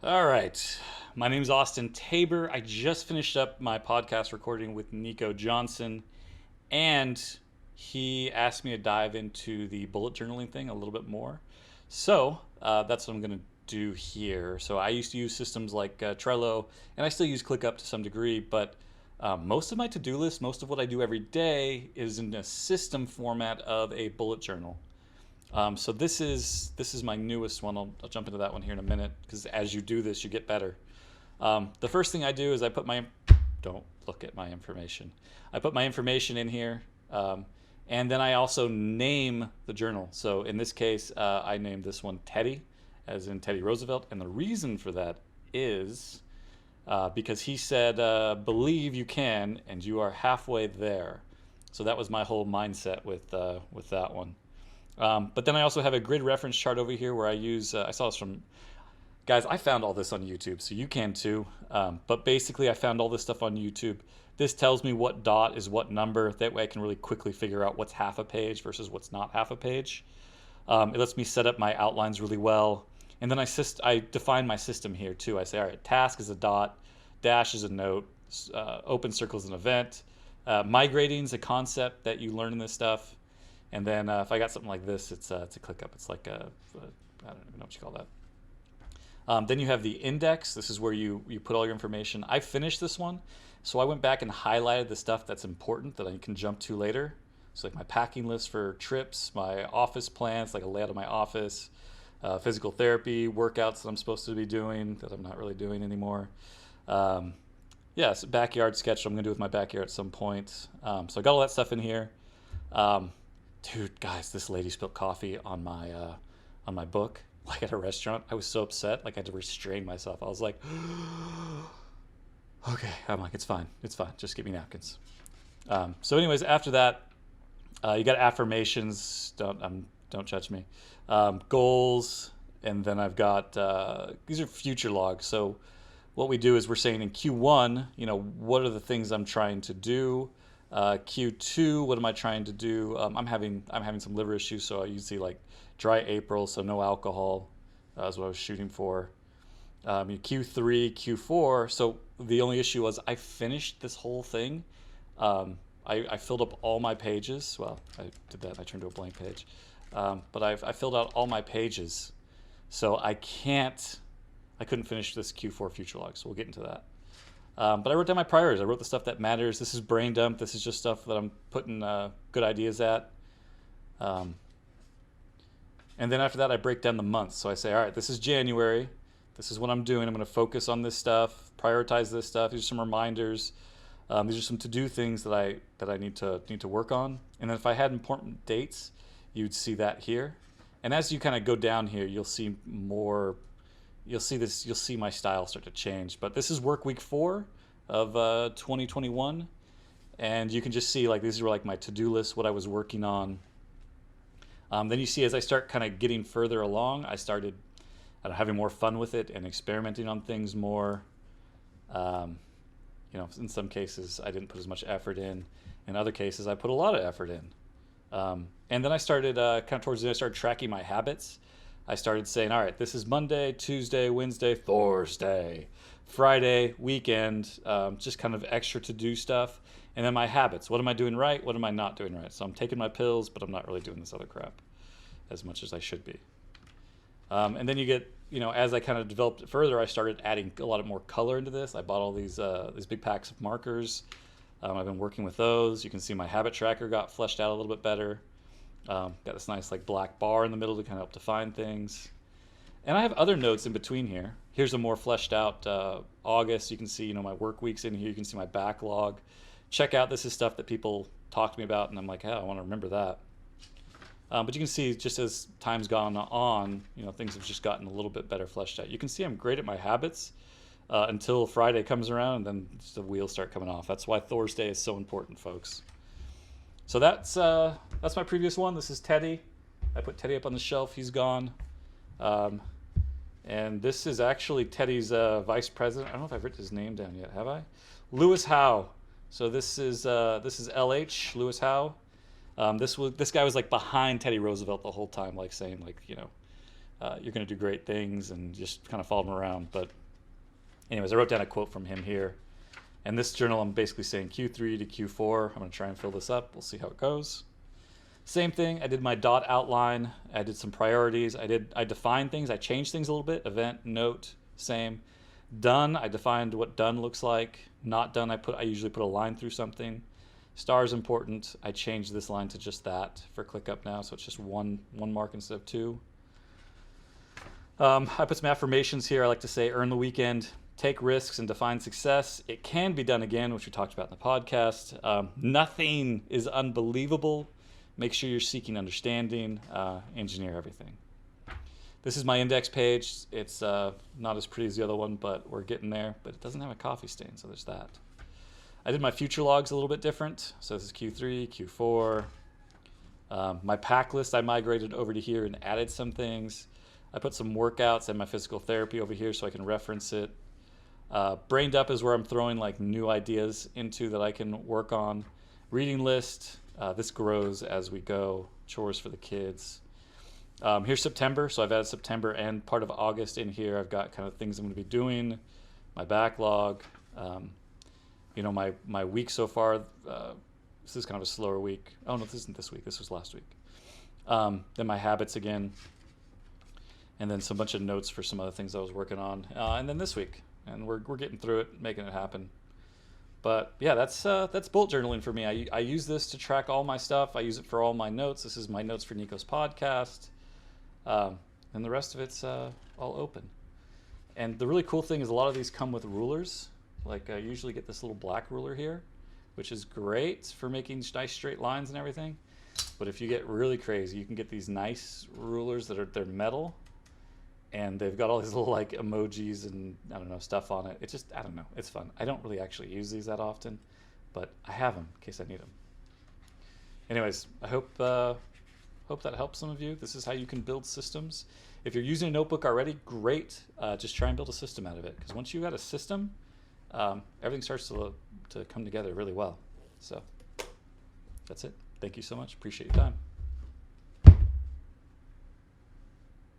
All right. My name is Austin Tabor. I just finished up my podcast recording with Nico Johnson, and he asked me to dive into the bullet journaling thing a little bit more. So that's what I'm going to do here. So I used to use systems like Trello, and I still use ClickUp to some degree, but most of my to do list, most of what I do every day is in a system format of a bullet journal. So this is my newest one. I'll jump into that one here in a minute because as you do this, you get better. The first thing I do is I put my don't look at my information. I put my information in here, and then I also name the journal. So in this case, I named this one Teddy, as in Teddy Roosevelt, and the reason for that is because he said, "Believe you can, and you are halfway there." So that was my whole mindset with that one. But then I also have a grid reference chart over here where I use, I saw this from, guys, I found all this on YouTube, so you can too. But basically, I found all this stuff on YouTube. This tells me what dot is what number. That way I can really quickly figure out what's half a page versus what's not half a page. It lets me set up my outlines really well. And then I define my system here too. I say, all right, task is a dot, dash is a note, open circle is an event. Migrating is a concept that you learn in this stuff. And then if I got something like this, it's a ClickUp. It's like I don't even know what you call that. Then you have the index. This is where you put all your information. I finished this one, so I went back and highlighted the stuff that's important that I can jump to later. So like my packing list for trips, my office plans, like a layout of my office, physical therapy, workouts that I'm supposed to be doing that I'm not really doing anymore. Um, yeah, so backyard sketch I'm gonna do with my backyard at some point. So I got all that stuff in here. Um, Dude, guys, this lady spilled coffee on my book, like at a restaurant. I was so upset, like I had to restrain myself. I was like, okay. I'm like, it's fine, it's fine. Just give me napkins. So, anyways, after that, you got affirmations. Don't judge me. Goals, and then I've got these are future logs. So, what we do is we're saying in Q1, what are the things I'm trying to do. Q2, what am I trying to do? I'm having some liver issues, so I usually like dry April, so no alcohol is what I was shooting for. Q3, Q4. So the only issue was I finished this whole thing. I filled up all my pages. Well, I did that. I turned to a blank page, but I filled out all my pages, so I couldn't finish this Q4 future log. So we'll get into that. But I wrote down my priorities. I wrote the stuff that matters. This is brain dump. This is just stuff that I'm putting good ideas at. Um, and then after that, I break down the months. So I say, all right, this is January. This is what I'm doing. I'm going to focus on this stuff, prioritize this stuff. These are some reminders. These are some to-do things that I need to work on. And then if I had important dates, you'd see that here. And as you kind of go down here, you'll see more. You'll see my style start to change. But this is work week 4 of 2021, and you can just see like these are like my to-do list, what I was working on. Then you see as I start kind of getting further along, I started having more fun with it and experimenting on things more. um, in some cases I didn't put as much effort in other cases I put a lot of effort in. And then I started kind of towards the end, I started tracking my habits. I started saying, all right, this is Monday, Tuesday, Wednesday, Thursday, Friday, weekend, just kind of extra to do stuff. And then my habits. What am I doing right? What am I not doing right? So I'm taking my pills, but I'm not really doing this other crap as much as I should be. And then you get, as I kind of developed it further, I started adding a lot more color into this. I bought all these big packs of markers. I've been working with those. You can see my habit tracker got fleshed out a little bit better. Got this nice like black bar in the middle to kind of help define things. And I have other notes in between here. Here's a more fleshed out August. You can see, my work weeks in here. You can see my backlog. Check out, this is stuff that people talk to me about, and I'm like, I want to remember that. But you can see just as time's gone on, things have just gotten a little bit better fleshed out. You can see I'm great at my habits until Friday comes around, and then the wheels start coming off. That's why Thursday is so important, folks. So that's my previous one. This is Teddy. I put Teddy up on the shelf. He's gone. And this is actually Teddy's vice president. I don't know if I've written his name down yet. Have I? Lewis Howe. So this is LH Lewis Howe. This guy was like behind Teddy Roosevelt the whole time, like saying like you're going to do great things, and just kind of follow him around. But anyways, I wrote down a quote from him here. And this journal, I'm basically saying Q3 to Q4. I'm going to try and fill this up. We'll see how it goes. Same thing. I did my dot outline. I did some priorities. I defined things. I changed things a little bit. Event, note, same. Done. I defined what done looks like. Not done. I usually put a line through something. Stars important. I changed this line to just that for ClickUp now, so it's just one mark instead of two. I put some affirmations here. I like to say, earn the weekend. Take risks and define success. It can be done again, which we talked about in the podcast. Nothing is unbelievable. Make sure you're seeking understanding. Engineer everything. This is my index page. It's not as pretty as the other one, but we're getting there. But it doesn't have a coffee stain, so there's that. I did my future logs a little bit different. So this is Q3, Q4. My pack list, I migrated over to here and added some things. I put some workouts and my physical therapy over here so I can reference it. Brained Up is where I'm throwing like new ideas into that I can work on. Reading list, this grows as we go. Chores for the kids. Here's September, so I've added September and part of August in here. I've got kind of things I'm going to be doing, my backlog, my week so far. This is kind of a slower week. Oh no, this isn't this week. This was last week. Then my habits again, and then some bunch of notes for some other things I was working on, and then this week. And we're getting through it, making it happen. But yeah, that's bullet journaling for me. I use this to track all my stuff. I use it for all my notes. This is my notes for Nico's podcast. And the rest of it's all open. And the really cool thing is a lot of these come with rulers. Like I usually get this little black ruler here, which is great for making nice straight lines and everything. But if you get really crazy, you can get these nice rulers they're metal. And they've got all these little like emojis and I don't know stuff on it. It's just, I don't know, it's fun. I don't really actually use these that often, but I have them in case I need them. Anyways, I hope that helps some of you. This is how you can build systems. If you're using a notebook already, great. Just try and build a system out of it, because once you got a system, everything starts to come together really well. So that's it. Thank you so much. Appreciate your time.